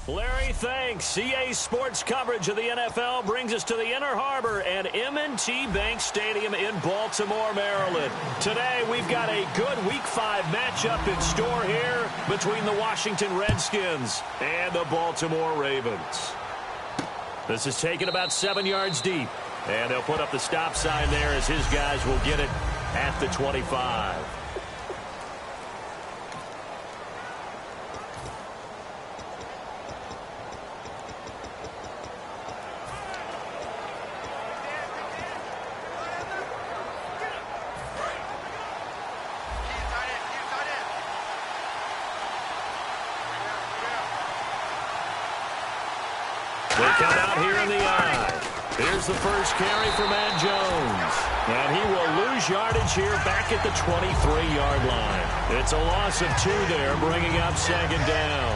Larry, thanks. CA Sports coverage of the NFL brings us to the Inner Harbor and M&T Bank Stadium in Baltimore, Maryland. Today, we've got a good Week 5 matchup in store here between the Washington Redskins and the Baltimore Ravens. This is taken about 7 yards deep, and they'll put up the stop sign there as his guys will get it at the 25. They come out here in the eye. Here's the first carry for Matt Jones. And he will lose yardage here back at the 23-yard line. It's a loss of 2 there, bringing up second down.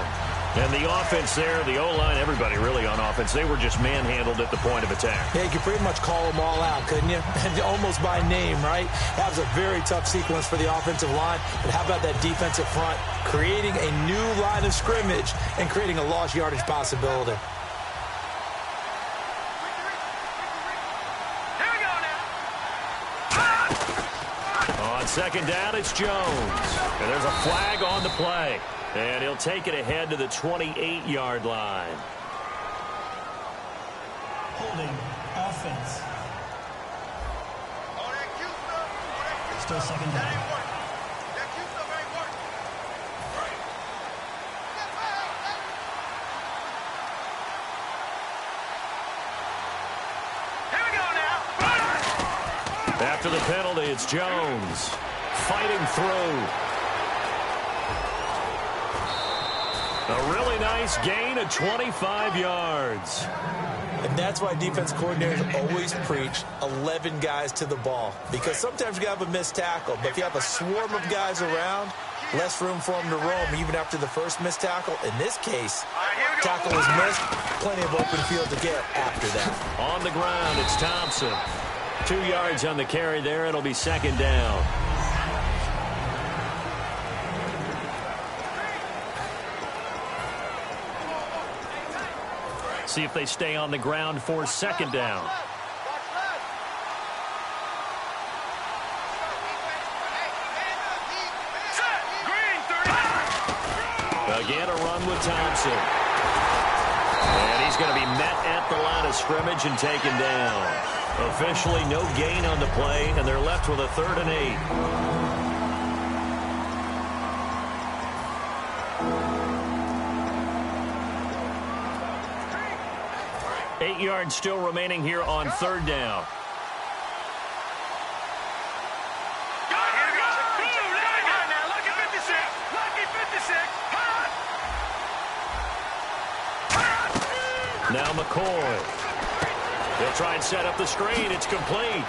And the offense there, the O-line, everybody really on offense, they were just manhandled at the point of attack. Yeah, you could pretty much call them all out, couldn't you? And almost by name, right? That was a very tough sequence for the offensive line. But how about that defensive front creating a new line of scrimmage and creating a lost yardage possibility? Second down, it's Jones. And there's a flag on the play. And he'll take it ahead to the 28-yard line. Holding offense. Still second down. After the penalty, it's Jones fighting through. A really nice gain of 25 yards. And that's why defense coordinators always preach 11 guys to the ball. Because sometimes you have a missed tackle, but if you have a swarm of guys around, less room for them to roam even after the first missed tackle. In this case, tackle was missed, plenty of open field to get after that. On the ground, it's Thompson. 2 yards on the carry there. It'll be second down. See if they stay on the ground for second down. Again, a run with Thompson. And he's going to be met at the line of scrimmage and taken down. Officially no gain on the play, and they're left with a 3rd and 8. 8 yards still remaining here on 3rd down. Now McCoy. He'll try and set up the screen. It's complete.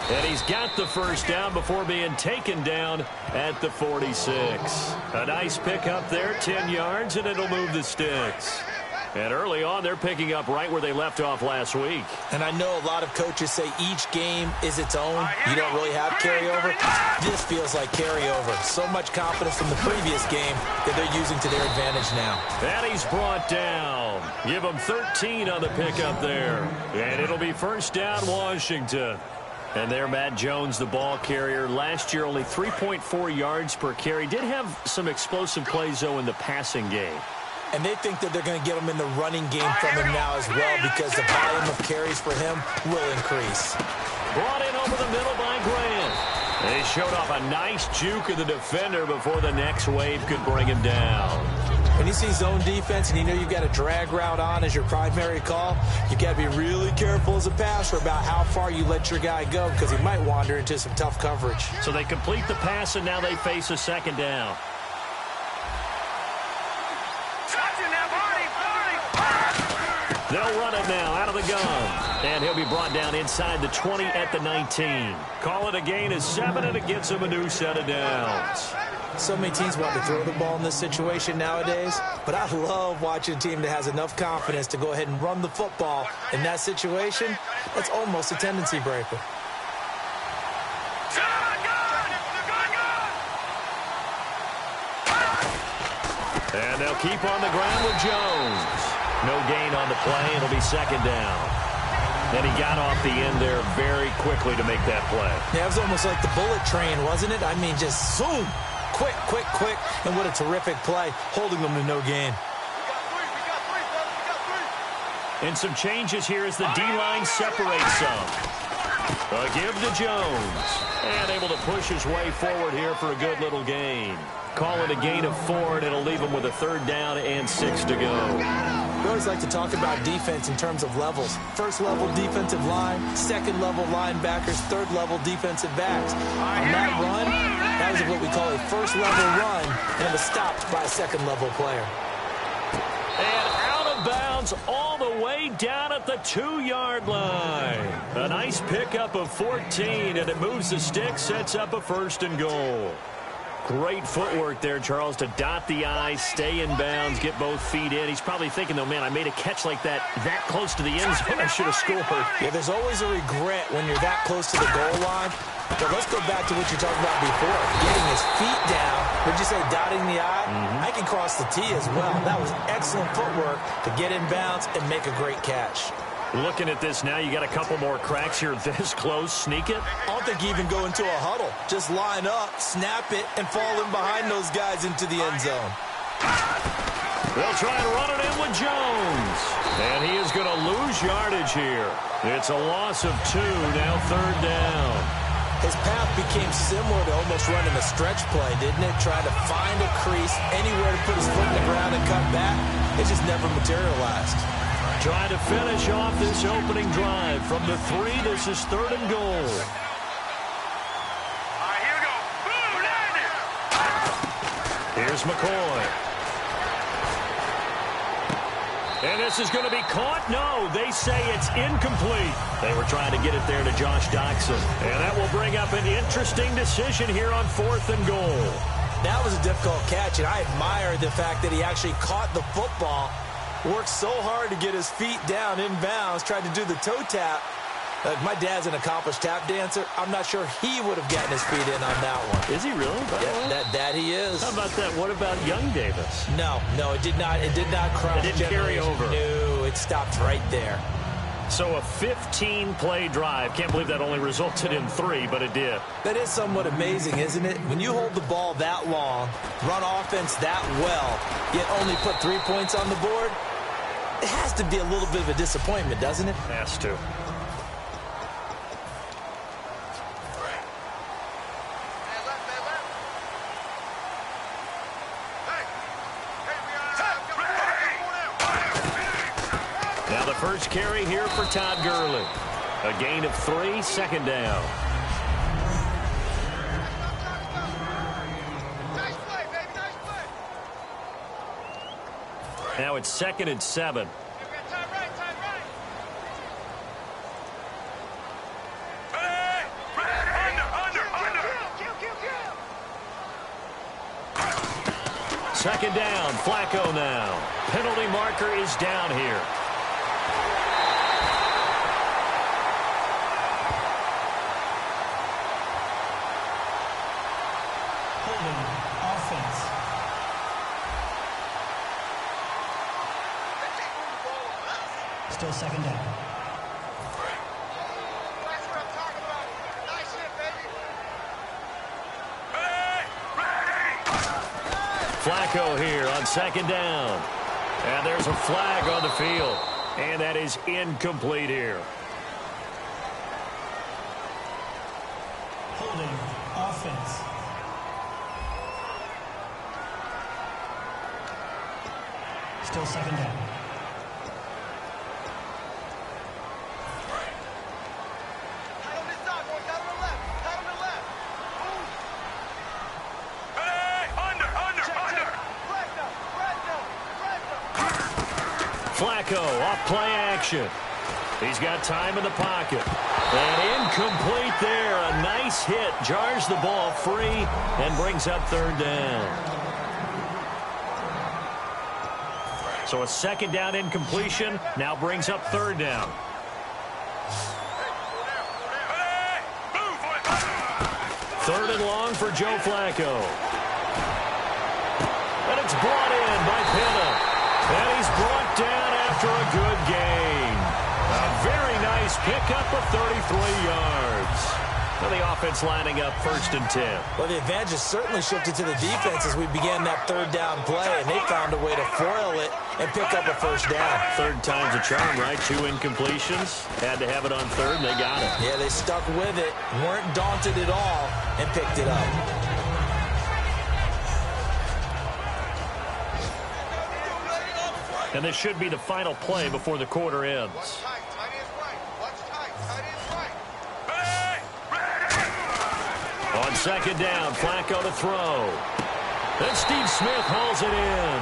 And he's got the first down before being taken down at the 46. A nice pickup there, 10 yards, and it'll move the sticks. And early on, they're picking up right where they left off last week. And I know a lot of coaches say each game is its own. You don't really have carryover. This feels like carryover. So much confidence from the previous game that they're using to their advantage now. And he's brought down. Give him 13 on the pickup there. And it'll be first down, Washington. And there, Matt Jones, the ball carrier. Last year, only 3.4 yards per carry. Did have some explosive plays, though, in the passing game. And they think that they're going to get him in the running game from him now as well because the volume of carries for him will increase. Brought in over the middle by Grant. They showed off a nice juke of the defender before the next wave could bring him down. When you see zone defense and you know you've got a drag route on as your primary call, you've got to be really careful as a passer about how far you let your guy go because he might wander into some tough coverage. So they complete the pass, and now they face a second down. They'll run it now out of the gun. And he'll be brought down inside the 20 at the 19. Call it a gain of 7, and it gets him a new set of downs. So many teams want to throw the ball in this situation nowadays, but I love watching a team that has enough confidence to go ahead and run the football. In that situation, that's almost a tendency breaker. And they'll keep on the ground with Jones. No gain on the play. It'll be second down. And he got off the end there very quickly to make that play. Yeah, it was almost like the bullet train, wasn't it? I mean, just zoom. Quick, quick, quick. And what a terrific play, holding them to no gain. And some changes here as the D-line separates some. A give to Jones. And able to push his way forward here for a good little gain. Call it a gain of 4, and it'll leave him with a 3rd down and 6 to go. We always like to talk about defense in terms of levels. First level defensive line, second level linebackers, third level defensive backs. On that run, that was what we call a first level run, and it was stopped by a second level player. And out of bounds all the way down at the 2-yard line. A nice pickup of 14, and it moves the stick, sets up a 1st and goal. Great footwork there, Charles, to dot the I, stay in bounds, get both feet in. He's probably thinking, though, man, I made a catch like that close to the end zone. I should have scored. Yeah, there's always a regret when you're that close to the goal line. But let's go back to what you're talking about before. Getting his feet down. Would you say dotting the I? I can cross the T as well. That was excellent footwork to get in bounds and make a great catch. Looking at this now, you got a couple more cracks here this close. Sneak it. I don't think you even go into a huddle. Just line up, snap it, and fall in behind those guys into the end zone. They'll try to run it in with Jones. And he is going to lose yardage here. It's a loss of 2, now 3rd down. His path became similar to almost running a stretch play, didn't it? Trying to find a crease, anywhere to put his foot in the ground and cut back. It just never materialized. Trying to finish off this opening drive. From the 3, this is 3rd and goal. All right, here we go. Boom, Here's McCoy. And this is going to be caught. No, they say it's incomplete. They were trying to get it there to Josh Doxson. And that will bring up an interesting decision here on 4th and goal. That was a difficult catch, and I admire the fact that he actually caught the football. Worked so hard to get his feet down in bounds, tried to do the toe tap. My dad's an accomplished tap dancer. I'm not sure he would have gotten his feet in on that one. Is he really? Yeah, that he is. How about that? What about young Davis? No, it did not. It did not cross. It didn't carry over. No, it stopped right there. So a 15-play drive. Can't believe that only resulted in 3, but it did. That is somewhat amazing, isn't it? When you hold the ball that long, run offense that well, yet only put 3 points on the board, it has to be a little bit of a disappointment, doesn't it? Has to. Now the first carry here for Todd Gurley. A gain of 3, 2nd down. Now it's 2nd and 7. Second down, Flacco now. Penalty marker is down here. Holding offense. Still 2nd down. Flacco here on 2nd down. And there's a flag on the field. And that is incomplete here. Holding offense. Still 2nd down. Flacco off play action. He's got time in the pocket. And incomplete there. A nice hit. Jars the ball free and brings up 3rd down. So a 2nd down incompletion now brings up 3rd down. Third and long for Joe Flacco. And it's brought in by Pinna. And he's brought down after a good gain. A very nice pickup of 33 yards. And the offense lining up 1st and 10. Well, the advantage has certainly shifted to the defense as we began that 3rd down play, and they found a way to foil it and pick up a 1st down. 3rd time's a charm, right? 2 incompletions. Had to have it on 3rd, and they got it. Yeah, they stuck with it, weren't daunted at all, and picked it up. And this should be the final play before the quarter ends. On 2nd down, Flacco to throw. Then Steve Smith hauls it in.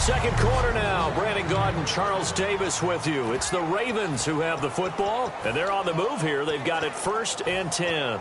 2nd quarter now. Brandon Gaudin and Charles Davis with you. It's the Ravens who have the football, and they're on the move here. They've got it 1st and 10.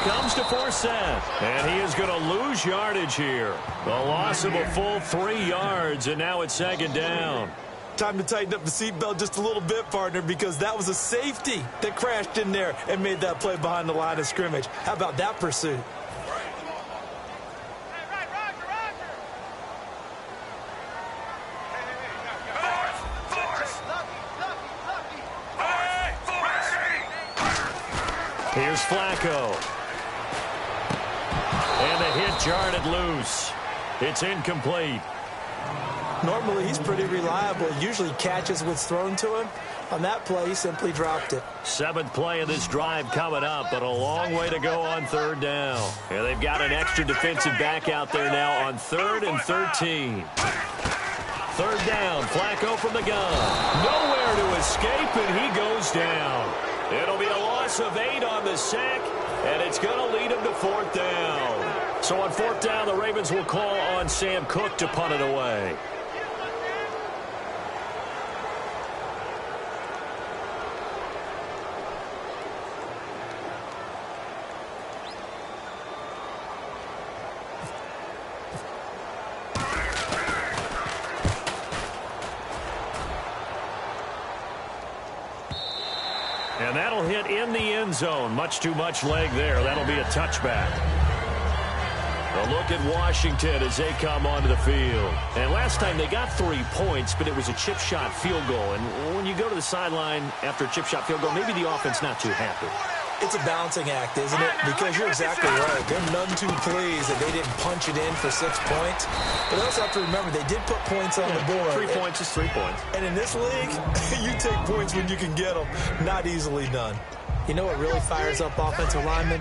Comes to Forsett, and he is going to lose yardage here. A loss of a full 3 yards, and now it's 2nd down. Time to tighten up the seatbelt just a little bit, partner, because that was a safety that crashed in there and made that play behind the line of scrimmage. How about that pursuit? Here's Flacco. And the hit jarred loose. It's incomplete. Normally, he's pretty reliable. Usually catches what's thrown to him. On that play, he simply dropped it. 7th play of this drive coming up, but a long way to go on 3rd down. And they've got an extra defensive back out there now on 3rd and 13. 3rd down, Flacco from the gun. Nowhere to escape, and he goes down. It'll be a loss of 8 on the sack, and it's going to lead him to 4th down. So on 4th down, the Ravens will call on Sam Cook to punt it away. And that'll hit in the end zone. Much too much leg there. That'll be a touchback. A look at Washington as they come onto the field. And last time they got 3 points, but it was a chip shot field goal. And when you go to the sideline after a chip shot field goal, maybe the offense not too happy. It's a balancing act, isn't it? Because you're exactly right. They're none too pleased that they didn't punch it in for 6 points. But also have to remember, they did put points on the board. 3 points is 3 points. And in this league, you take points when you can get them. Not easily done. You know what really fires up offensive linemen?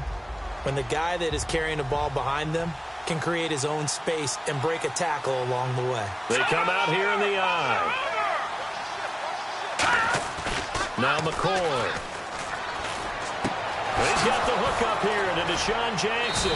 When the guy that is carrying the ball behind them can create his own space and break a tackle along the way. They come out here in the eye. Now McCoy. He's got the hook up here to Deshaun Jackson.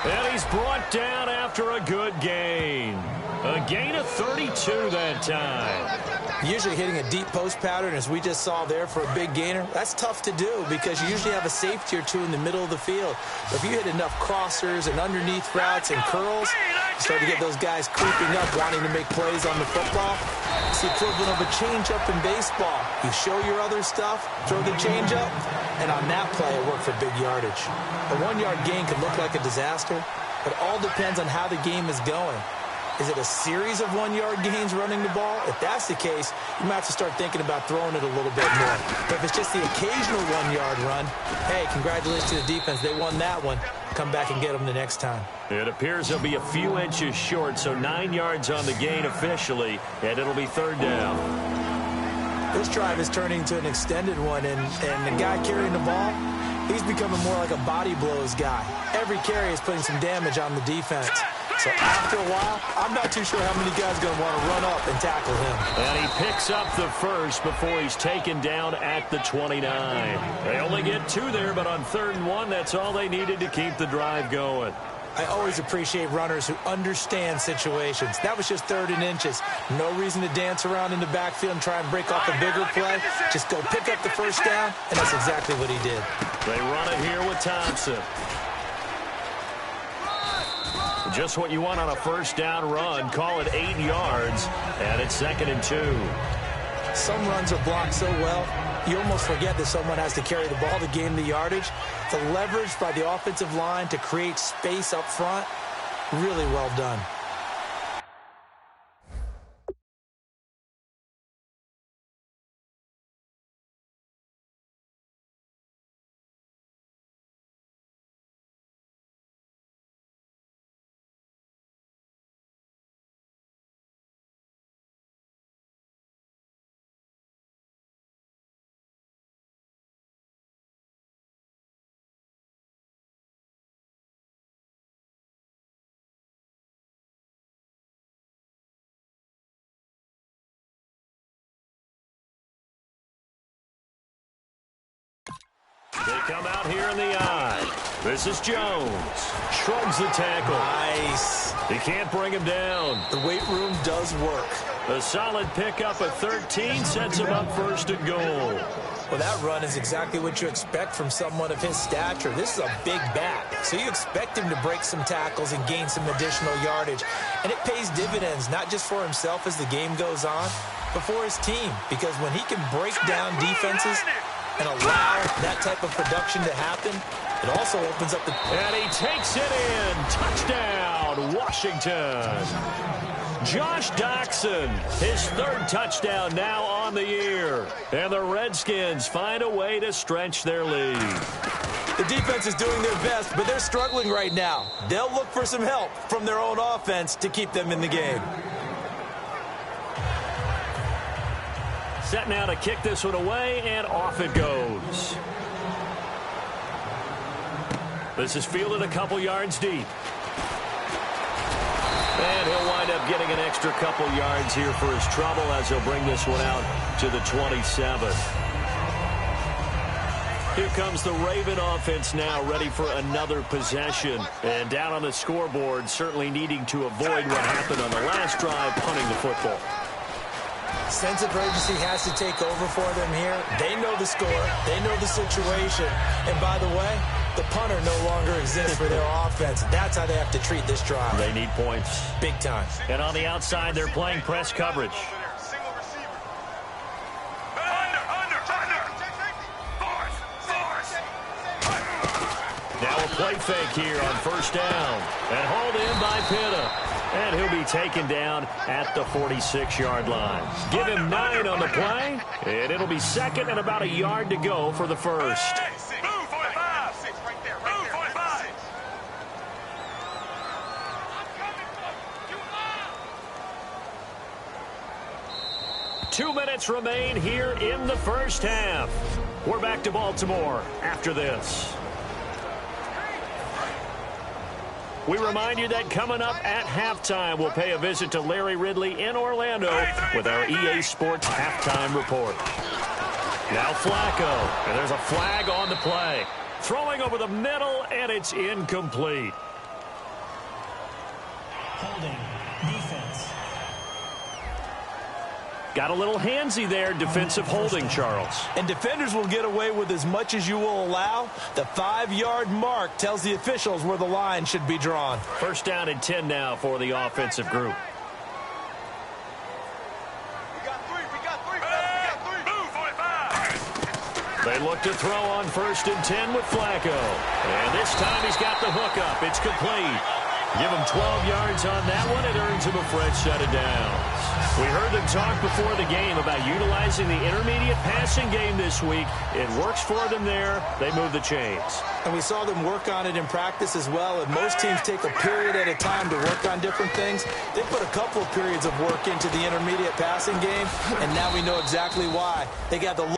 And he's brought down after a good gain. A gain of 32 that time. Usually hitting a deep post pattern, as we just saw there for a big gainer, that's tough to do because you usually have a safety or two in the middle of the field. But if you hit enough crossers and underneath routes and curls, you start to get those guys creeping up, wanting to make plays on the football. It's the equivalent of a changeup in baseball. You show your other stuff, throw the changeup, and on that play, it worked for big yardage. A 1-yard gain could look like a disaster, but it all depends on how the game is going. Is it a series of 1-yard gains running the ball? If that's the case, you might have to start thinking about throwing it a little bit more. But if it's just the occasional 1-yard run, hey, congratulations to the defense. They won that one. Come back and get them the next time. It appears they'll be a few inches short, so 9 yards on the gain officially, and it'll be 3rd down. This drive is turning into an extended one, and the guy carrying the ball, he's becoming more like a body blows guy. Every carry is putting some damage on the defense. So after a while, I'm not too sure how many guys are going to want to run up and tackle him. And he picks up the first before he's taken down at the 29. They only get 2 there, but on 3rd and 1, that's all they needed to keep the drive going. I always appreciate runners who understand situations. That was just 3rd and inches. No reason to dance around in the backfield and try and break off a bigger play. Just go pick up the first down, and that's exactly what he did. They run it here with Thompson. Just what you want on a first down run. Call it 8 yards, and it's 2nd and 2. Some runs are blocked so well, you almost forget that someone has to carry the ball to gain the yardage. The leverage by the offensive line to create space up front, really well done. They come out here in the eye. This is Jones. Shrugs the tackle. Nice. He can't bring him down. The weight room does work. A solid pickup at 13 sets him up 1st and goal. Well, that run is exactly what you expect from someone of his stature. This is a big back, so you expect him to break some tackles and gain some additional yardage. And it pays dividends, not just for himself as the game goes on, but for his team. Because when he can break down defenses and allow that type of production to happen, it also opens up the... And he takes it in. Touchdown, Washington. Josh Doxson, his 3rd touchdown now on the year. And the Redskins find a way to stretch their lead. The defense is doing their best, but they're struggling right now. They'll look for some help from their own offense to keep them in the game. Set now to kick this one away, and off it goes. This is fielded a couple yards deep. And he'll wind up getting an extra couple yards here for his trouble as he'll bring this one out to the 27. Here comes the Raven offense now, ready for another possession. And down on the scoreboard, certainly needing to avoid what happened on the last drive, punting the football. Sense of urgency has to take over for them here. They know the score. They know the situation. And by the way, the punter no longer exists for their offense. That's how they have to treat this drive. They need points. Big time. And on the outside, they're playing press coverage. Now a play fake here on 1st down. And hauled in by Pitta. And he'll be taken down at the 46-yard line. Give him 9 on the play. And it'll be 2nd and about a yard to go for the 1st. 2 minutes remain here in the 1st half. We're back to Baltimore after this. We remind you that coming up at halftime, we'll pay a visit to Larry Ridley in Orlando with our EA Sports Halftime Report. Now Flacco, and there's a flag on the play. Throwing over the middle, and it's incomplete. Holding. Defense. Got a little handsy there, defensive holding, Charles. And defenders will get away with as much as you will allow. The 5-yard mark tells the officials where the line should be drawn. 1st down and 10 now for the offensive group. They look to throw on 1st and 10 with Flacco. And this time he's got the hook up. It's complete. Give him 12 yards on that one. It earns him a fresh set of downs. We heard them talk before the game about utilizing the intermediate passing game this week. It works for them there. They move the chains. And we saw them work on it in practice as well. And most teams take a period at a time to work on different things. They put a couple of periods of work into the intermediate passing game, and now we know exactly why. They got the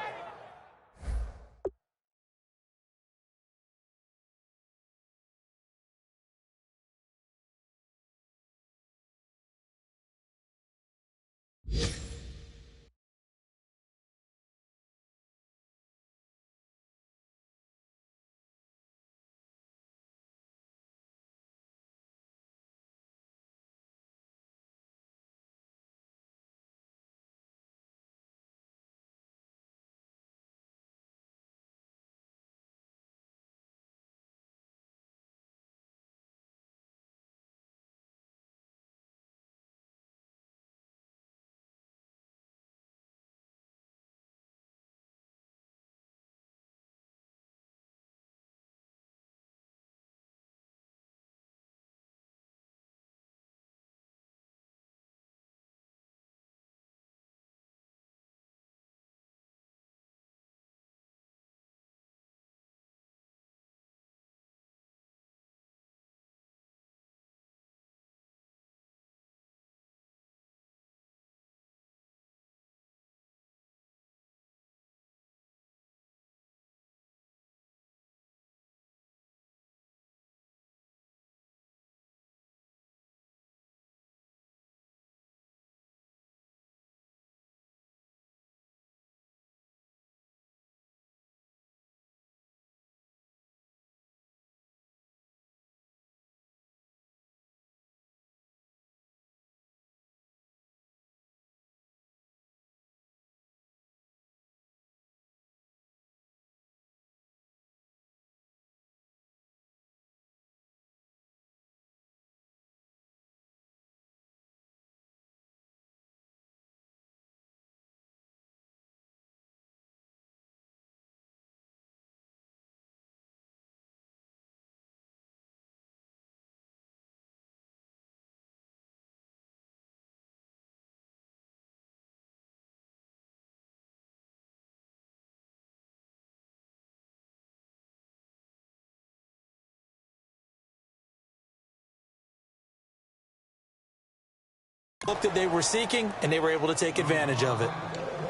look that they were seeking, and they were able to take advantage of it.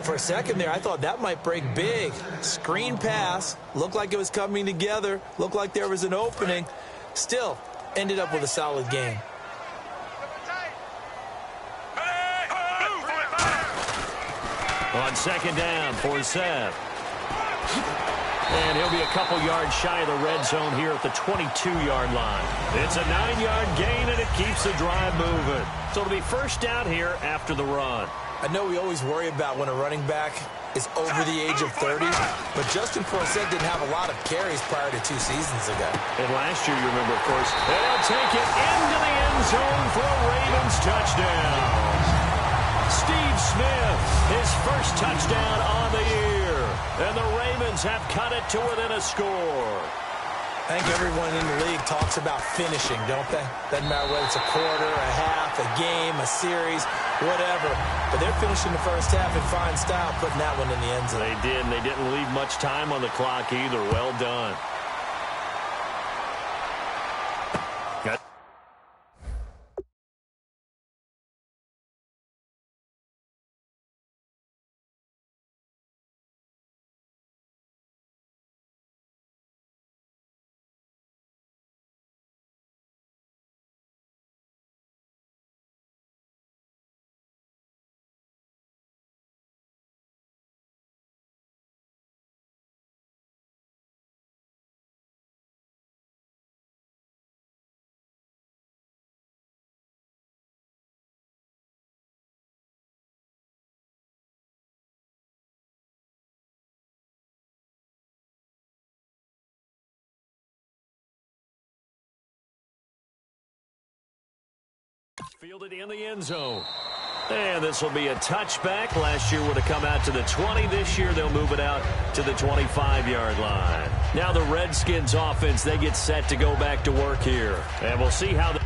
For a second there, I thought that might break big. Screen pass, looked like it was coming together, looked like there was an opening. Still, ended up with a solid game. On second down for Seth. And he'll be a couple yards shy of the red zone here at the 22-yard line. It's a 9-yard gain, and it keeps the drive moving. So it'll be first down here after the run. I know we always worry about when a running back is over the age of 30, but Justin Forsett didn't have a lot of carries prior to 2 seasons ago. And last year, you remember, of course, they'll take it into the end zone for a Ravens touchdown. Steve Smith, his first touchdown on the year. And the Ravens have cut it to within a score. I think everyone in the league talks about finishing, don't they? Doesn't matter whether it's a quarter, a half, a game, a series, whatever. But they're finishing the first half in fine style, putting that one in the end zone. They did, and they didn't leave much time on the clock either. Well done. Fielded in the end zone. And this will be a touchback. Last year would have come out to the 20. This year they'll move it out to the 25-yard line. Now the Redskins offense, they get set to go back to work here. And we'll see how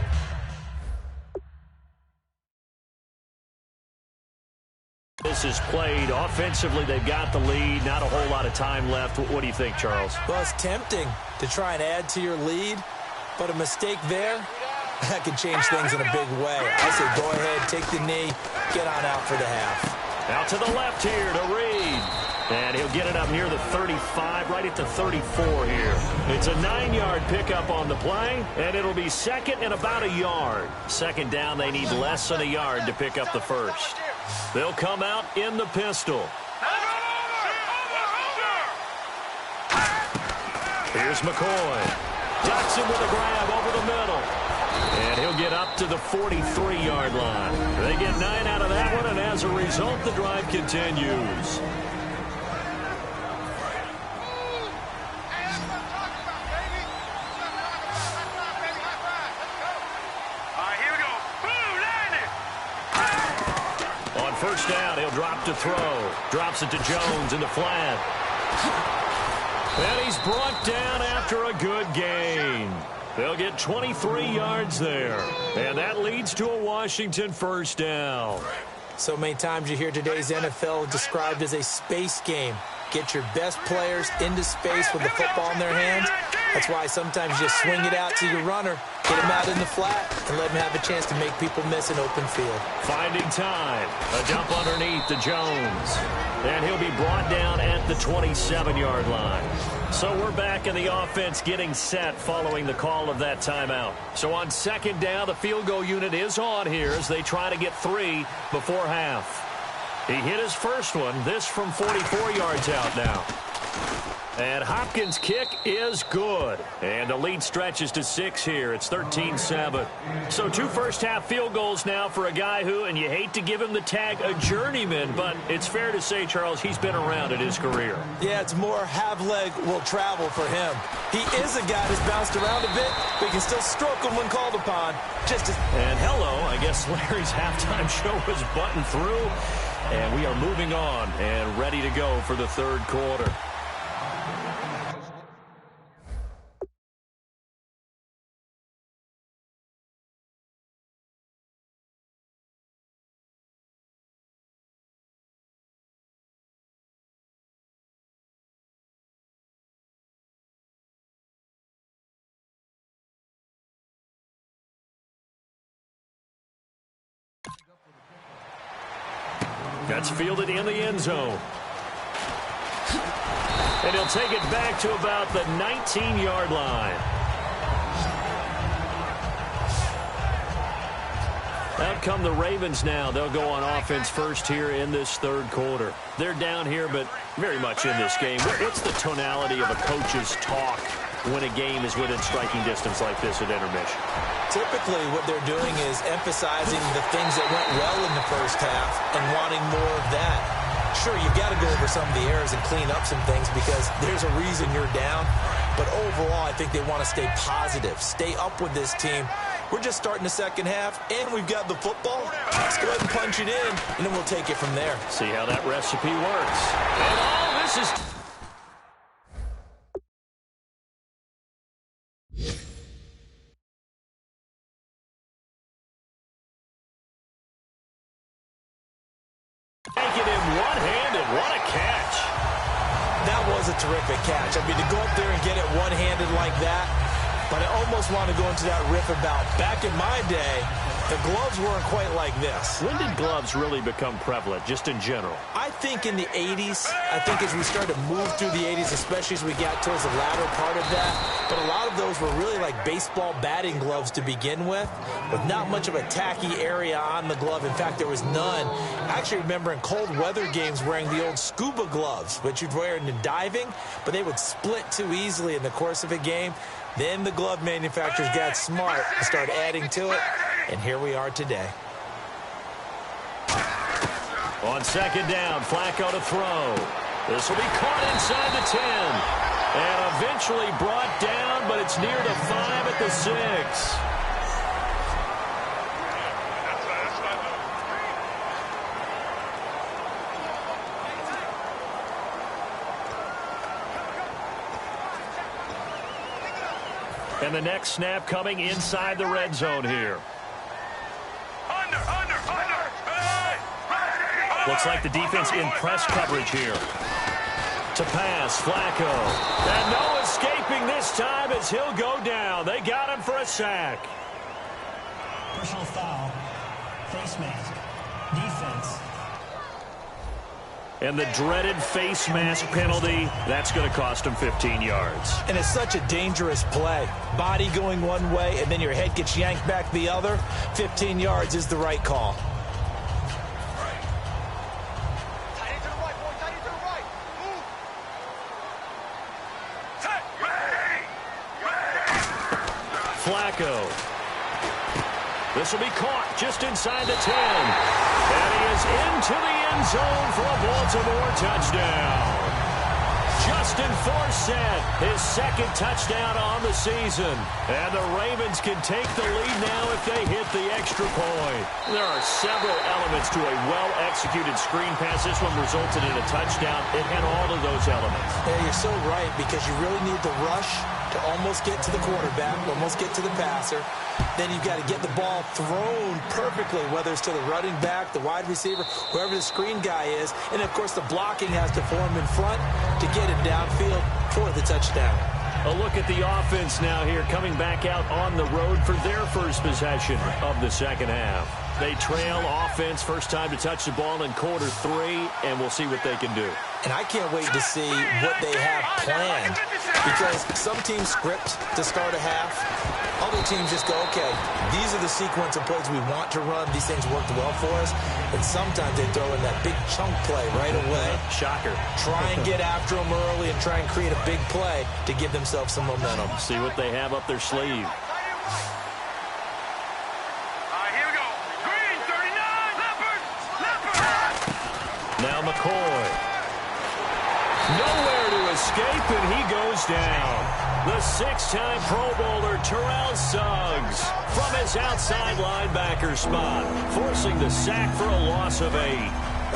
this is played. Offensively, they've got the lead. Not a whole lot of time left. What do you think, Charles? Well, it's tempting to try and add to your lead, but a mistake there, that could change things in a big way. I say go ahead, take the knee, get on out for the half. Out to the left here to Reed. And he'll get it up near the 35, right at the 34 here. It's a 9-yard pickup on the play, and it'll be second and about a yard. Second down, they need less than a yard to pick up the first. They'll come out in the pistol. Here's McCoy. Ducks him with a grab over the middle. And he'll get up to the 43-yard line. They get 9 out of that one, and as a result, the drive continues. On first down, he'll drop to throw. Drops it to Jones in the flat. And he's brought down after a good gain. They'll get 23 yards there. And that leads to a Washington first down. So many times you hear today's NFL described as a space game. Get your best players into space with the football in their hands. That's why sometimes you just swing it out to your runner, get him out in the flat, and let him have a chance to make people miss an open field. Finding time. A dump underneath to Jones. And he'll be brought down at the 27-yard line. So we're back in the offense getting set following the call of that timeout. So on second down, the field goal unit is on here as they try to get 3 before half. He hit his first one. This from 44 yards out now. And Hopkins' kick is good. And the lead stretches to 6 here. It's 13-7. So 2 first-half field goals now for a guy who, and you hate to give him the tag a journeyman, but it's fair to say, Charles, he's been around in his career. Yeah, it's more have leg will travel for him. He is a guy that's bounced around a bit, but he can still stroke him when called upon. And hello, I guess Larry's halftime show was buttoned through. And we are moving on and ready to go for the third quarter. That's fielded in the end zone. And he'll take it back to about the 19-yard line. Out come the Ravens now. They'll go on offense first here in this third quarter. They're down here, but very much in this game. What's the tonality of a coach's talk when a game is within striking distance like this at intermission? Typically, what they're doing is emphasizing the things that went well in the first half and wanting more of that. Sure, you've got to go over some of the errors and clean up some things because there's a reason you're down. But overall, I think they want to stay positive, stay up with this team. We're just starting the second half, and we've got the football. Let's go ahead and punch it in, and then we'll take it from there. See how that recipe works. And all this is... Taking him one-handed. What a catch. That was a terrific catch. I mean, to go up there and get it one-handed like that, but I almost want to go into that riff about back in my day, the gloves weren't quite like this. When did gloves really become prevalent, just in general? I think in the 80s. I think as we started to move through the 80s, especially as we got towards the latter part of that. But a lot of those were really like baseball batting gloves to begin with not much of a tacky area on the glove. In fact, there was none. I actually remember in cold weather games wearing the old scuba gloves, which you'd wear in diving, but they would split too easily in the course of a game. Then the glove manufacturers got smart and started adding to it, and here we are today. On second down, Flacco to throw. This will be caught inside the 10. And eventually brought down, but it's near the 5 at the 6. And the next snap coming inside the red zone here. Looks like the defense in press coverage here. To pass, Flacco. And no escaping this time as he'll go down. They got him for a sack. Personal foul. Face mask. Defense. And the dreaded face mask penalty, that's going to cost him 15 yards. And it's such a dangerous play. Body going one way, and then your head gets yanked back the other. 15 yards is the right call. Flacco. This will be caught just inside the 10. And he is into the end zone for a Baltimore touchdown. Justin Forsett, his second touchdown on the season. And the Ravens can take the lead now if they hit the extra point. There are several elements to a well-executed screen pass. This one resulted in a touchdown. It had all of those elements. Yeah, you're so right, because you really need the rush to almost get to the quarterback, almost get to the passer. Then you've got to get the ball thrown perfectly, whether it's to the running back, the wide receiver, whoever the screen guy is. And, of course, the blocking has to form in front to get it downfield for the touchdown. A look at the offense now here, coming back out on the road for their first possession of the second half. They trail offense, first time to touch the ball in quarter 3, and we'll see what they can do. And I can't wait to see what they have planned, because some teams script to start a half. Other teams just go, okay, these are the sequence of plays we want to run. These things worked well for us. And sometimes they throw in that big chunk play right away. Shocker. Try and get after them early and try and create a big play to give themselves some momentum. See what they have up their sleeve. Now McCoy. Nowhere to escape, and he goes down. The 6-time Pro Bowler Terrell Suggs from his outside linebacker spot, forcing the sack for a loss of 8.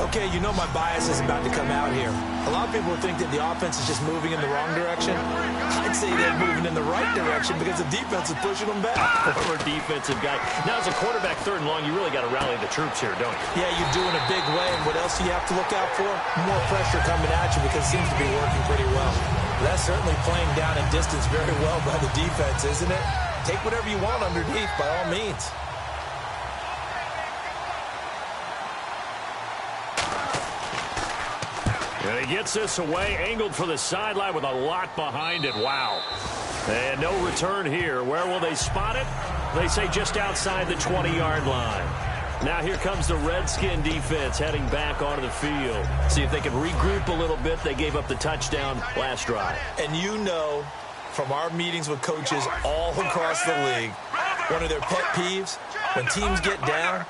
Okay, you know my bias is about to come out here. A lot of people think that the offense is just moving in the wrong direction. I'd say they're moving in the right direction because the defense is pushing them back. Former defensive guy. Now, as a quarterback, third and long, you really got to rally the troops here, don't you? Yeah, you do in a big way. And what else do you have to look out for? More pressure coming at you, because it seems to be working pretty well. That's certainly playing down in distance very well by the defense, isn't it? Take whatever you want underneath, by all means. And he gets this away, angled for the sideline with a lot behind it. Wow. And no return here. Where will they spot it? They say just outside the 20-yard line. Now here comes the Redskin defense heading back onto the field. See if they can regroup a little bit. They gave up the touchdown last drive. And you know from our meetings with coaches all across the league, one of their pet peeves, when teams get down,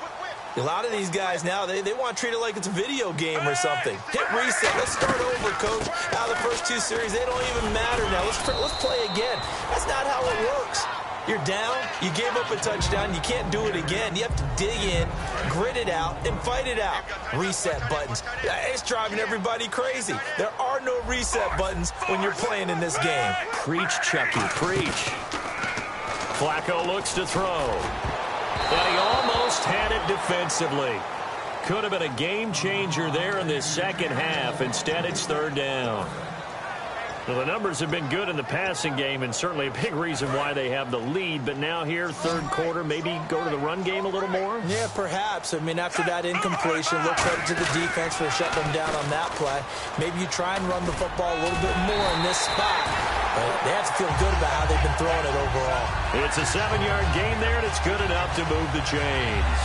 a lot of these guys now, they want to treat it like it's a video game or something. Hit reset. Let's start over, coach. Now the first two series, they don't even matter now. Let's play again. That's not how it works. You're down. You gave up a touchdown. You can't do it again. You have to dig in, grit it out, and fight it out. Reset buttons. It's driving everybody crazy. There are no reset buttons when you're playing in this game. Preach, Chucky. Preach. Flacco looks to throw. And he almost had it defensively. Could have been a game changer there in this second half. Instead, it's third down. Well, the numbers have been good in the passing game, and certainly a big reason why they have the lead. But now here, third quarter, maybe go to the run game a little more? Yeah, perhaps. I mean, after that incompletion, look credit to the defense for shutting them down on that play. Maybe you try and run the football a little bit more in this spot. But they have to feel good about how they've been throwing it overall. It's a 7-yard gain there, and it's good enough to move the chains.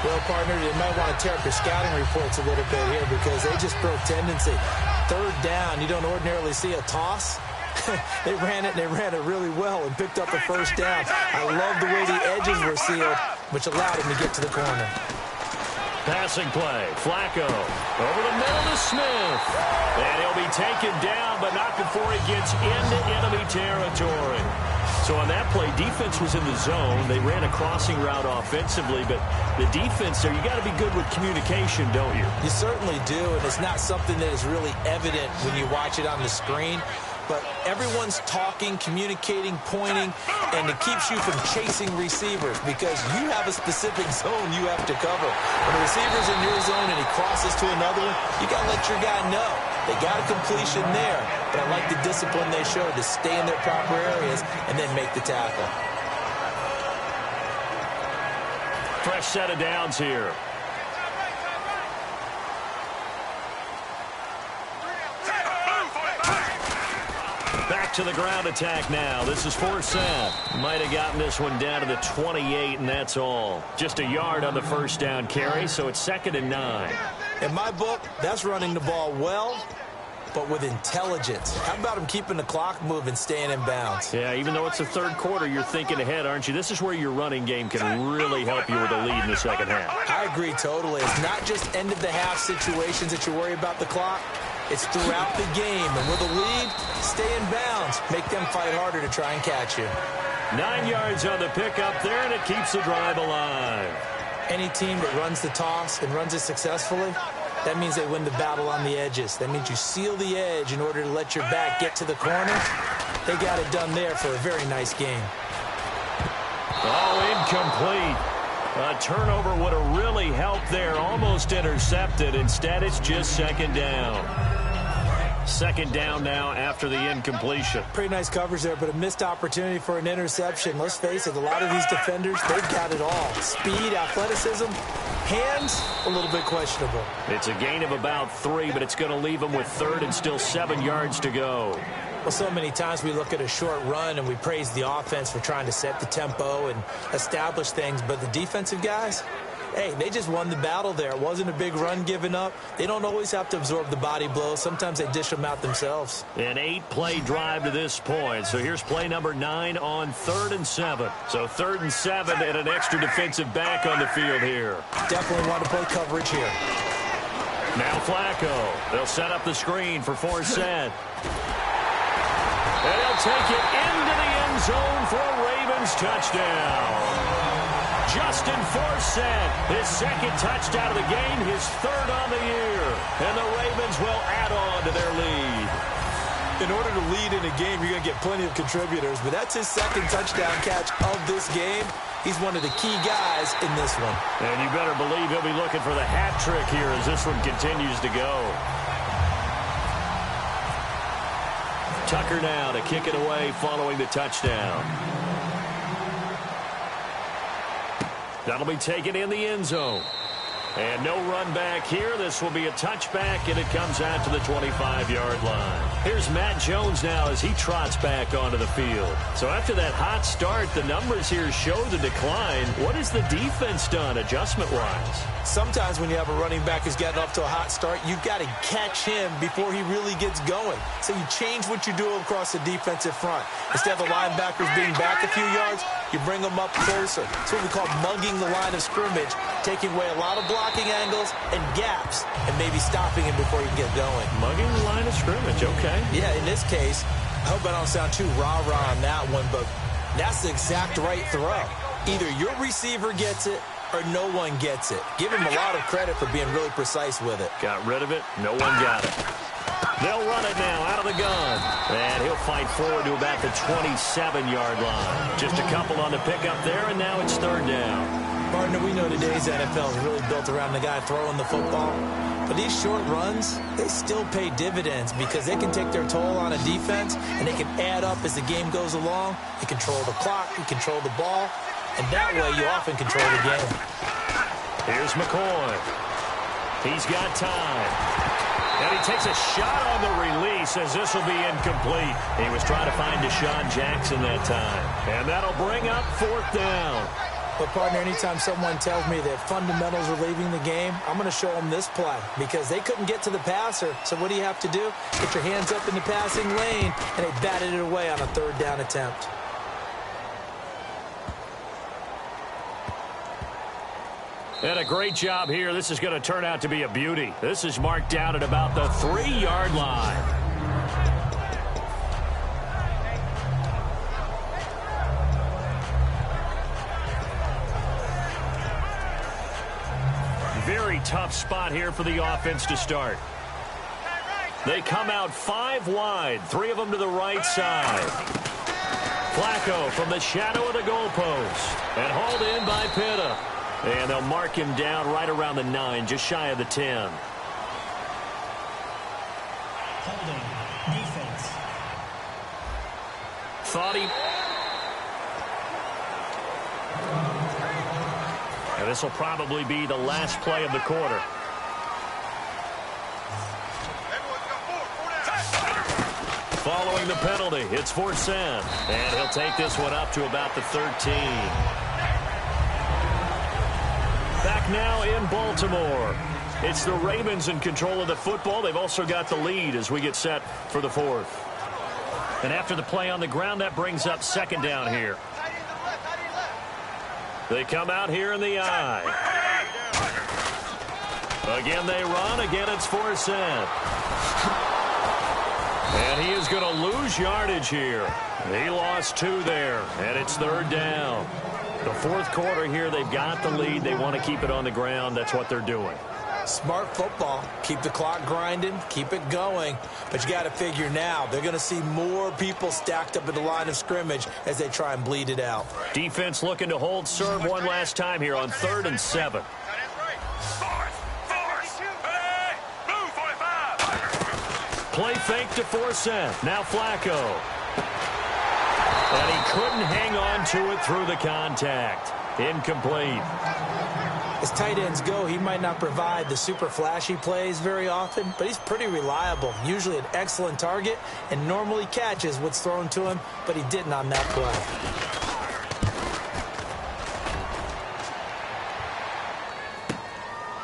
Well, partner, they might want to tear up their scouting reports a little bit here because they just broke tendency. Third down, you don't ordinarily see a toss. They ran it really well and picked up a first down. I love the way the edges were sealed, which allowed him to get to the corner. Passing play, Flacco over the middle to Smith. And he'll be taken down, but not before he gets into enemy territory. So on that play, defense was in the zone. They ran a crossing route offensively, but the defense there, you got to be good with communication, don't you? You certainly do, and it's not something that is really evident when you watch it on the screen. But everyone's talking, communicating, pointing, and it keeps you from chasing receivers because you have a specific zone you have to cover. When the receiver's in your zone and he crosses to another one, you got to let your guy know. They got a completion there, but I like the discipline they showed to stay in their proper areas and then make the tackle. Fresh set of downs here. Back to the ground attack now. This is Forsett. Might have gotten this one down to the 28, and that's all. Just a yard on the first down carry, so it's 2nd and 9. In my book, that's running the ball well, but with intelligence. How about him keeping the clock moving, staying in bounds? Yeah, even though it's the third quarter, you're thinking ahead, aren't you? This is where your running game can really help you with a lead in the second half. I agree totally. It's not just end-of-the-half situations that you worry about the clock. It's throughout the game. And with a lead, stay in bounds. Make them fight harder to try and catch you. 9 yards on the pickup there, and it keeps the drive alive. Any team that runs the toss and runs it successfully, that means they win the battle on the edges. That means you seal the edge in order to let your back get to the corner. They got it done there for a very nice game. Oh, incomplete. A turnover would have really helped there. Almost intercepted. Instead, it's just 2nd down. 2nd down now after the incompletion. Pretty nice coverage there, but a missed opportunity for an interception. Let's face it, a lot of these defenders, they've got it all. Speed, athleticism, hands, a little bit questionable. It's a gain of about 3, but it's going to leave them with 3rd and still 7 yards to go. Well, so many times we look at a short run and we praise the offense for trying to set the tempo and establish things, but the defensive guys, hey, they just won the battle there. It wasn't a big run given up. They don't always have to absorb the body blows. Sometimes they dish them out themselves. An 8-play drive to this point. So here's play number 9 on 3rd and 7. So 3rd and 7 and an extra defensive back on the field here. Definitely want to play coverage here. Now Flacco. They'll set up the screen for Forsett. And he'll take it into the end zone for a Ravens touchdown. Justin Forsett, his 2nd touchdown of the game, his 3rd on the year. And the Ravens will add on to their lead. In order to lead in a game, you're going to get plenty of contributors, but that's his 2nd touchdown catch of this game. He's one of the key guys in this one. And you better believe he'll be looking for the hat trick here as this one continues to go. Tucker now to kick it away following the touchdown. That'll be taken in the end zone. And no run back here. This will be a touchback, and it comes out to the 25-yard line. Here's Matt Jones now as he trots back onto the field. So after that hot start, the numbers here show the decline. What has the defense done adjustment-wise? Sometimes when you have a running back who's gotten off to a hot start, you've got to catch him before he really gets going. So you change what you do across the defensive front. Instead of the linebackers being back a few yards, you bring them up closer. It's what we call mugging the line of scrimmage, taking away a lot of blocking angles and gaps, and maybe stopping him before he can get going. Mugging the line of scrimmage, okay. Yeah, in this case, I hope I don't sound too rah-rah on that one, but that's the exact right throw. Either your receiver gets it or no one gets it. Give him a lot of credit for being really precise with it. Got rid of it. No one got it. They'll run it now out of the gun. And he'll fight forward to about the 27-yard line. Just a couple on the pickup there, and now it's third down. Partner, we know today's NFL is really built around the guy throwing the football. But these short runs, they still pay dividends because they can take their toll on a defense, and they can add up as the game goes along. You control the clock, you control the ball, and that way you often control the game. Here's McCoy. He's got time. And he takes a shot on the release as this will be incomplete. He was trying to find Deshaun Jackson that time. And that'll bring up fourth down. But, partner, anytime someone tells me that fundamentals are leaving the game, I'm going to show them this play because they couldn't get to the passer. So what do you have to do? Get your hands up in the passing lane, and they batted it away on a third down attempt. And a great job here. This is going to turn out to be a beauty. This is marked down at about the 3-yard line. Very tough spot here for the offense to start. They come out 5 wide, 3 of them to the right side. Flacco from the shadow of the goalpost and hauled in by Pitta. And they'll mark him down right around the 9, just shy of the 10. Holding. Defense. Thought he... And this will probably be the last play of the quarter. Following the penalty, it's Forsen. And he'll take this one up to about the 13. Back now in Baltimore. It's the Ravens in control of the football. They've also got the lead as we get set for the fourth. And after the play on the ground, that brings up second down here. They come out here in the eye. Again they run. Again it's Forsen. And he is going to lose yardage here. He lost 2 there. And it's third down. The fourth quarter here, they've got the lead. They want to keep it on the ground. That's what they're doing. Smart football. Keep the clock grinding. Keep it going. But you got to figure now, they're going to see more people stacked up at the line of scrimmage as they try and bleed it out. Defense looking to hold serve one last time here on 3rd and 7. Play fake to Forsen. Now Flacco. And he couldn't hang on to it through the contact. Incomplete. As tight ends go, he might not provide the super flashy plays very often, but he's pretty reliable. Usually an excellent target and normally catches what's thrown to him, but he didn't on that play.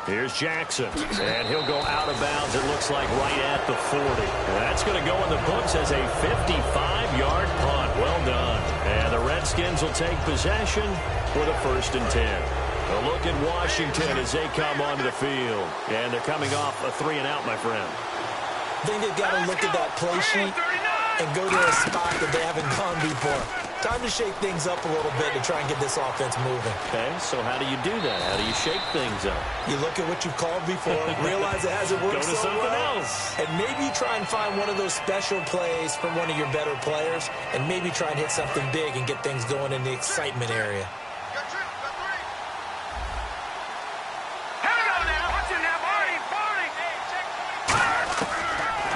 Here's Jackson, and he'll go out of bounds, it looks like, right at the 40. That's going to go in the books as a 55-yard punt. Well done. And the Redskins will take possession with a 1st and 10. A look at Washington as they come onto the field. And they're coming off a 3-and-out, my friend. I think they've got to look at that play sheet and go to a spot that they haven't gone before. Time to shake things up a little bit to try and get this offense moving. Okay, so how do you do that? How do you shake things up? You look at what you've called before, realize it hasn't worked so well, and maybe you try and find one of those special plays from one of your better players, and maybe try and hit something big and get things going in the excitement area.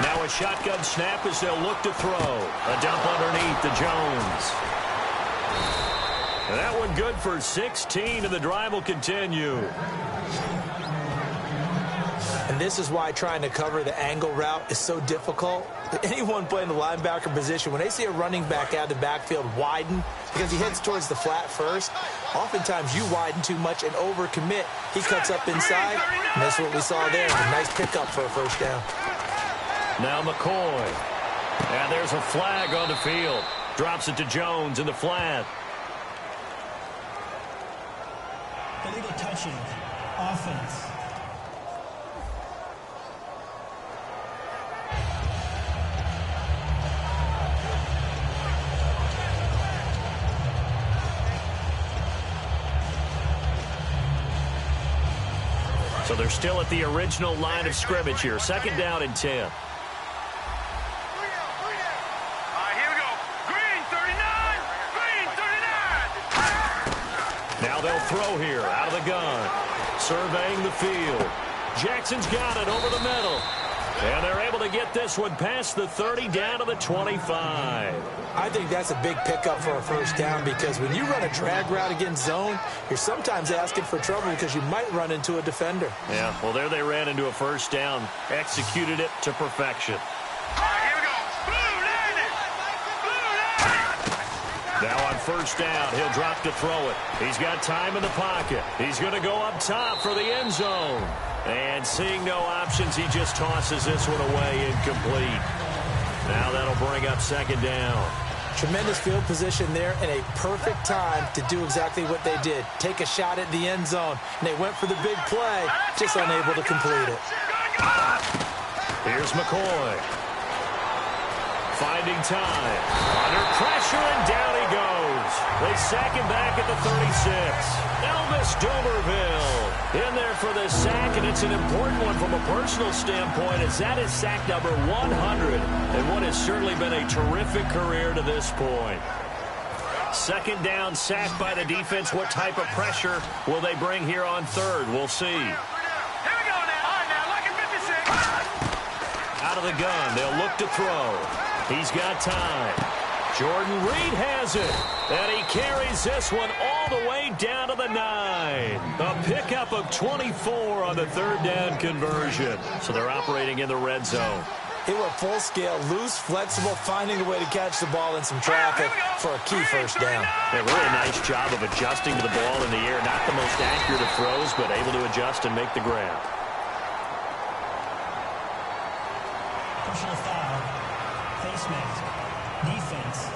Now a shotgun snap as they'll look to throw. A dump underneath to Jones. And that one good for 16, and the drive will continue. And this is why trying to cover the angle route is so difficult. Anyone playing the linebacker position, when they see a running back out of the backfield widen because he heads towards the flat first, oftentimes you widen too much and overcommit. He cuts up inside, and that's what we saw there. A nice pickup for a first down. Now McCoy. And there's a flag on the field. Drops it to Jones in the flat. Illegal touching. Offense. So they're still at the original line of scrimmage here. Second down and 10. Now they'll throw here out of the gun. Surveying the field. Jackson's got it over the middle. And they're able to get this one past the 30 down to the 25. I think that's a big pickup for a first down because when you run a drag route against zone, you're sometimes asking for trouble because you might run into a defender. Yeah, well, there they ran into a first down. Executed it to perfection. Now on first down, he'll drop to throw it. He's got time in the pocket. He's going to go up top for the end zone. And seeing no options, he just tosses this one away incomplete. Now that'll bring up second down. Tremendous field position there and a perfect time to do exactly what they did. Take a shot at the end zone. And they went for the big play, just unable to complete it. Here's McCoy. Finding time. Under pressure, and down he goes. They sack him back at the 36. Elvis Dumerville in there for this sack, and it's an important one from a personal standpoint, as that is sack number 100, and what has certainly been a terrific career to this point. Second down, sack by the defense. What type of pressure will they bring here on third? We'll see. Here we go now. All right, now, like at 56. Out of the gun, they'll look to throw. He's got time. Jordan Reed has it. And he carries this one all the way down to the 9. A pickup of 24 on the third down conversion. So they're operating in the red zone. They were full scale, loose, flexible, finding a way to catch the ball in some traffic for a key first down. A really nice job of adjusting to the ball in the air. Not the most accurate of throws, but able to adjust and make the grab. Personal foul. Face mask. Defense.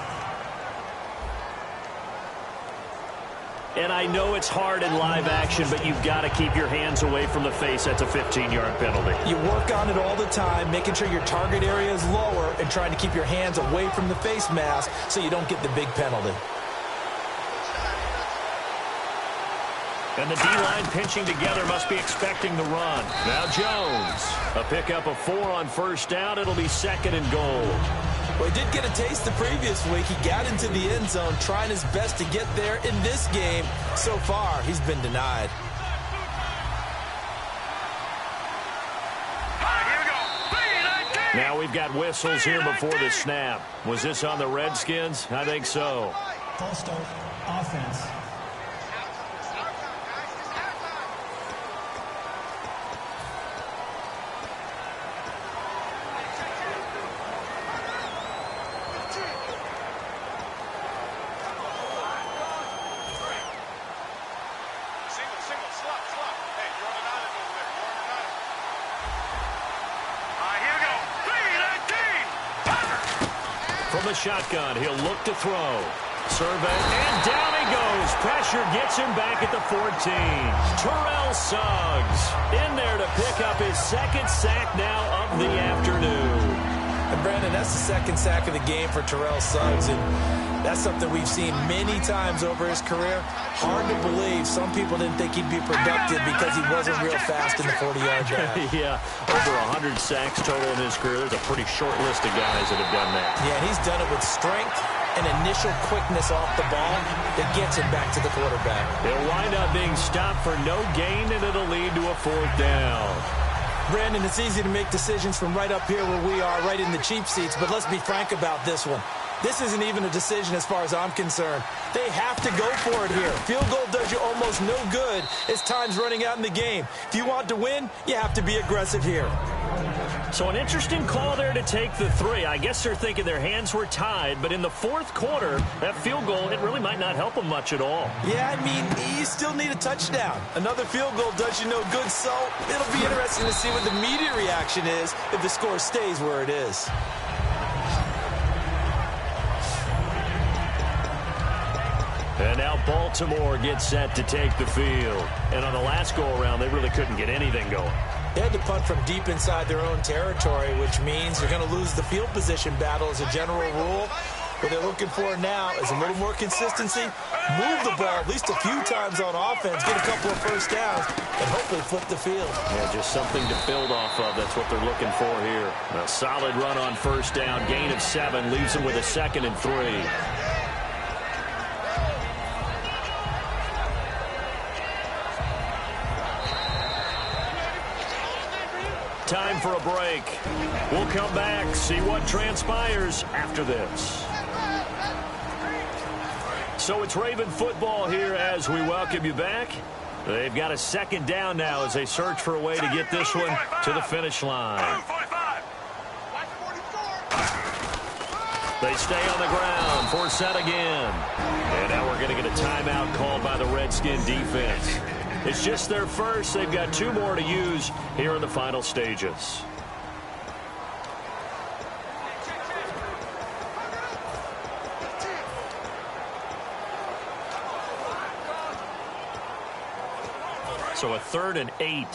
And I know it's hard in live action, but you've got to keep your hands away from the face. That's a 15-yard penalty. You work on it all the time, making sure your target area is lower and trying to keep your hands away from the face mask so you don't get the big penalty. And the D-line pinching together, must be expecting the run. Now Jones, a pickup of 4 on first down. It'll be second and goal. Well, he did get a taste the previous week. He got into the end zone, trying his best to get there in this game. So far, he's been denied. Now we've got whistles here before the snap. Was this on the Redskins? I think so. False start. Offense. From the shotgun, he'll look to throw. Survey, and down he goes. Pressure gets him back at the 14. Terrell Suggs in there to pick up his second sack now of the afternoon. And Brandon, that's the second sack of the game for Terrell Suggs, and that's something we've seen many times over his career. Hard to believe some people didn't think he'd be productive because he wasn't real fast in the 40-yard dash. Yeah, over 100 sacks total in his career. There's a pretty short list of guys that have done that. Yeah, and he's done it with strength and initial quickness off the ball that gets him back to the quarterback. He'll wind up being stopped for no gain, and it'll lead to a fourth down. Brandon, it's easy to make decisions from right up here where we are, right in the cheap seats, but let's be frank about this one. This isn't even a decision as far as I'm concerned. They have to go for it here. Field goal does you almost no good as time's running out in the game. If you want to win, you have to be aggressive here. So an interesting call there to take the 3. I guess they're thinking their hands were tied, but in the fourth quarter, that field goal, it really might not help them much at all. Yeah, I mean, you still need a touchdown. Another field goal does you no good, so it'll be interesting to see what the media reaction is if the score stays where it is. And now Baltimore gets set to take the field. And on the last go-around, they really couldn't get anything going. They had to punt from deep inside their own territory, which means they're going to lose the field position battle as a general rule. What they're looking for now is a little more consistency, move the ball at least a few times on offense, get a couple of first downs, and hopefully flip the field. Yeah, just something to build off of. That's what they're looking for here. A solid run on first down, gain of 7, leaves them with a 2nd and 3. Time for a break. We'll come back, see what transpires after this. So it's Raven football here as we welcome you back. They've got a 2nd down now as they search for a way to get this one to the finish line. They stay on the ground for set again. And now we're going to get a timeout called by the Redskin defense. It's just their first. They've got 2 more to use here in the final stages. So a 3rd and 8.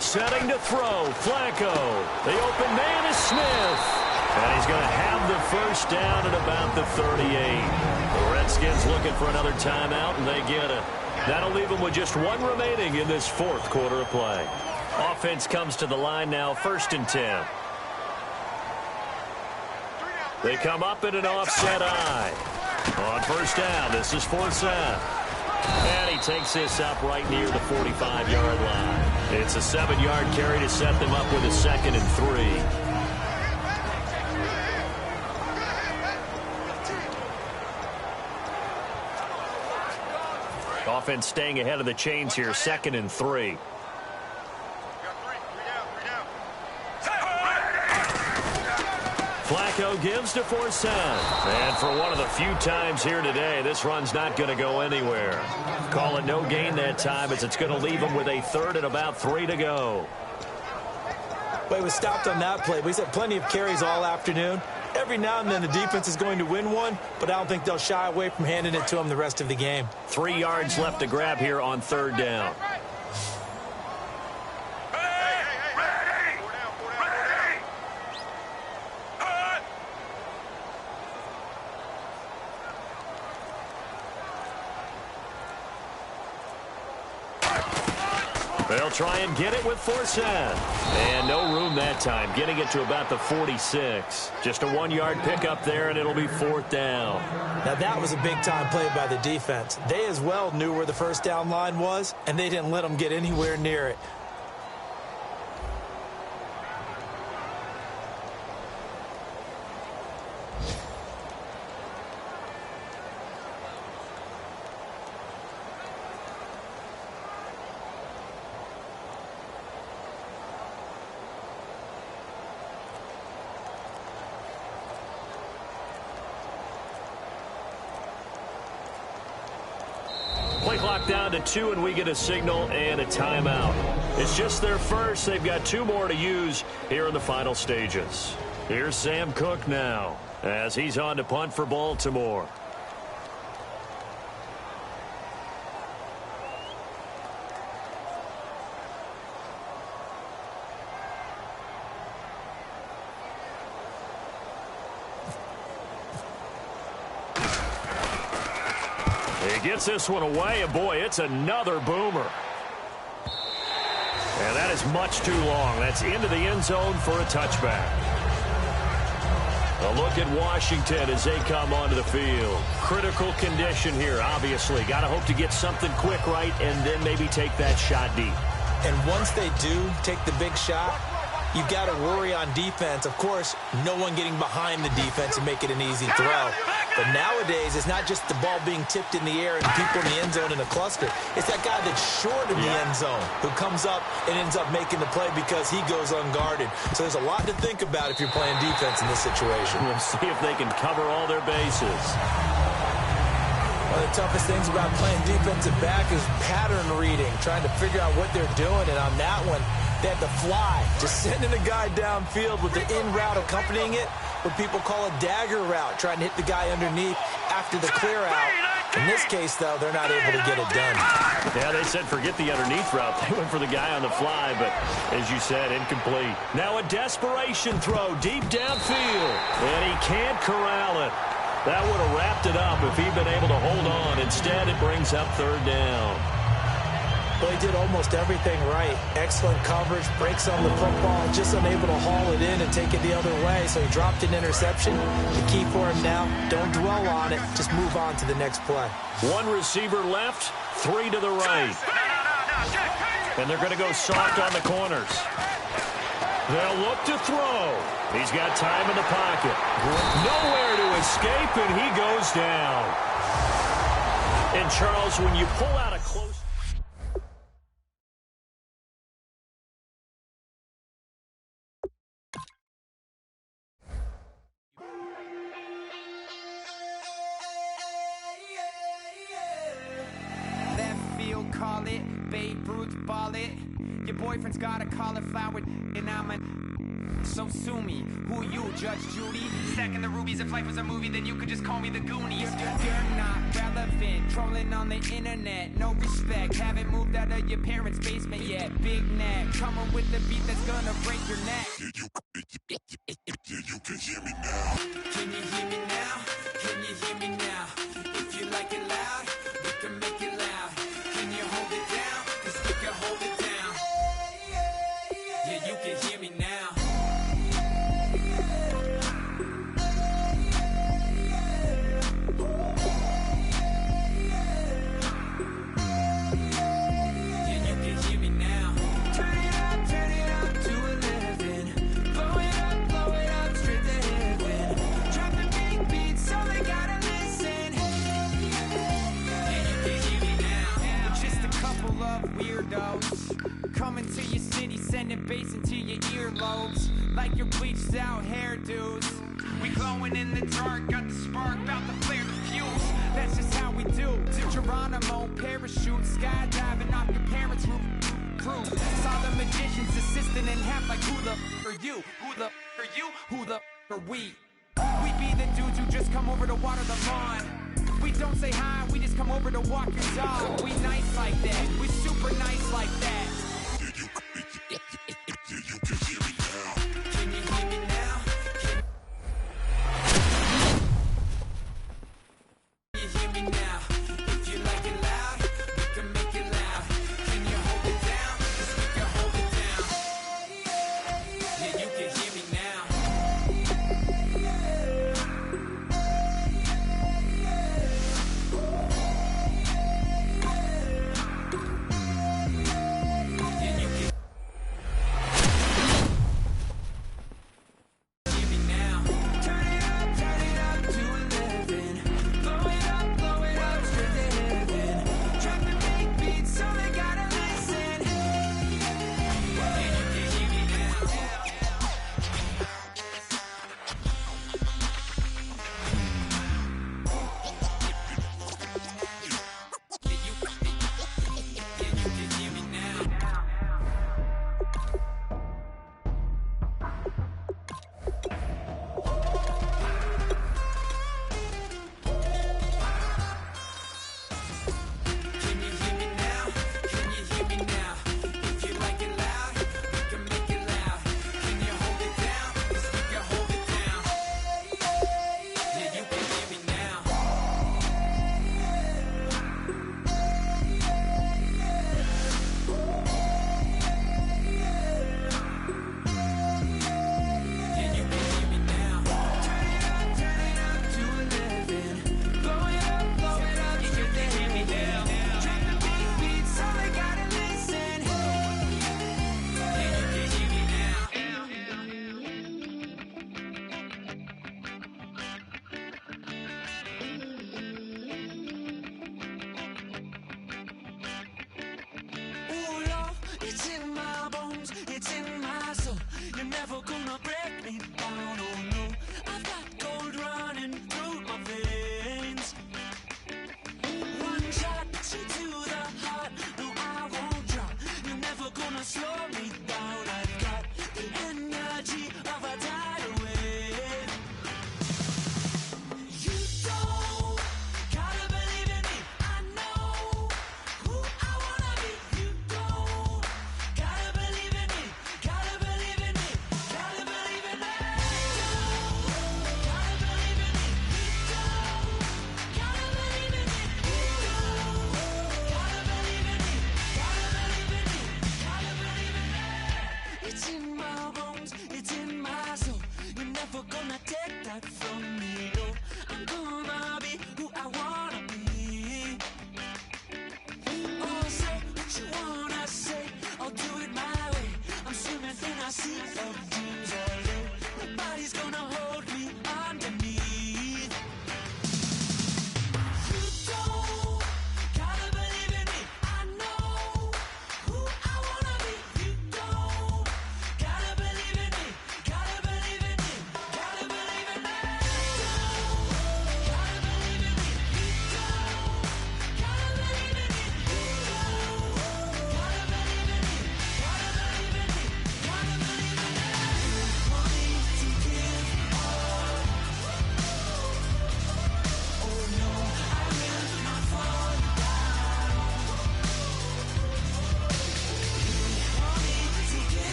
Setting to throw, Flacco. The open man is Smith. And he's going to have the first down at about the 38. The Redskins looking for another timeout, and they get it. That'll leave them with just 1 remaining in this 4th quarter of play. Offense comes to the line now, 1st and 10. They come up in an offset eye. On first down, this is Forsett. And he takes this up right near the 45-yard line. It's a 7-yard carry to set them up with a 2nd and 3. Offense staying ahead of the chains here, 2nd and 3. Flacco gives to Forsett. And for one of the few times here today, this run's not going to go anywhere. Call it no gain that time as it's going to leave him with a 3rd and about 3 to go. Well, he was stopped on that play, but he's had plenty of carries all afternoon. Every now and then the defense is going to win one, but I don't think they'll shy away from handing it to him the rest of the game. 3 yards left to grab here on 3rd down. They'll try and get it with Forsett. And no room that time, getting it to about the 46. Just a 1-yard pickup there, and it'll be 4th down. Now, that was a big-time play by the defense. They as well knew where the first down line was, and they didn't let them get anywhere near it. Play clock down to 2, and we get a signal and a timeout. It's just their first. They've got 2 more to use here in the final stages. Here's Sam Cook now as he's on to punt for Baltimore. He gets this one away, and boy, it's another boomer. And that is much too long. That's into the end zone for a touchback. A look at Washington as they come onto the field. Critical condition here, obviously. Got to hope to get something quick right and then maybe take that shot deep. And once they do take the big shot, you've got to worry on defense. Of course, no one getting behind the defense and make it an easy throw. But nowadays, it's not just the ball being tipped in the air and people in the end zone in a cluster. It's that guy that's short in the end zone who comes up and ends up making the play because he goes unguarded. So there's a lot to think about if you're playing defense in this situation. We'll see if they can cover all their bases. One of the toughest things about playing defensive back is pattern reading, trying to figure out what they're doing. And on that one, they had to fly, just sending a guy downfield with the in route accompanying it, what people call a dagger route, trying to hit the guy underneath after the clear out. In this case, though, they're not able to get it done. Yeah, they said forget the underneath route. They went for the guy on the fly, but as you said, incomplete. Now a desperation throw deep downfield, and he can't corral it. That would have wrapped it up if he'd been able to hold on. Instead, it brings up third down. Well, he did almost everything right. Excellent coverage, breaks on the football, just unable to haul it in and take it the other way, so he dropped an interception. The key for him now, don't dwell on it, just move on to the next play. One receiver left, three to the right. And they're going to go soft on the corners. They'll look to throw. He's got time in the pocket. Nowhere to escape, and he goes down. And, Charles, when you pull out a close... Call it, Babe Ruth ball it. Your boyfriend's got a cauliflower and I'm a... So sue me, who you, Judge Judy? Stacking the rubies, if life was a movie, then you could just call me the Goonies. You're not relevant, trolling on the internet. No respect, haven't moved out of your parents' basement yet. Big neck, coming with the beat that's gonna break your neck. You can hear me now. Can you hear me now? Can you hear me now? If you like it loud, we can make it loud. Can you hold it down? 'Cause we can hold it down. Yeah, you can hear me now. Yeah, you can hear me now. Turn it up to 11. Blow it up, straight to heaven. Drop the big beats so they gotta listen. Yeah, you can hear me now. Just a couple of weirdos coming to your city, sending bass into your earlobes like your bleached out hairdos. We glowing in the dark, got the spark, about to flare the fuse. That's just how we do. To Geronimo, parachute, skydiving off your parents' roof. Crew, saw the magician's assistant in half like who the are you? Who the are you? Who the are we? We be the dudes who just come over to water the lawn. We don't say hi, we just come over to walk your dog. We nice like that, we super nice like that. You can hear me now. Can you hear me now? Can you hear me now? If you like it loud, we can make it loud. Can you hold it down? 'Cause we can hold it down. Yeah, you can hear me now.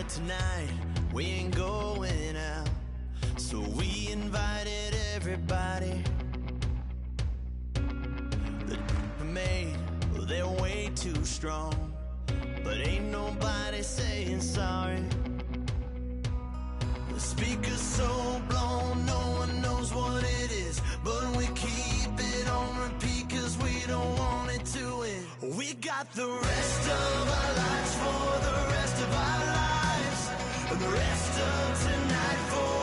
that tonight we ain't going out, so we invited everybody. The made, well, they're way too strong, but ain't nobody saying sorry. The speaker's so blown, no one knows what it is, but we keep it on repeat cause we don't want it to end. We got the rest of our lives for the rest of our lives, and the rest of tonight for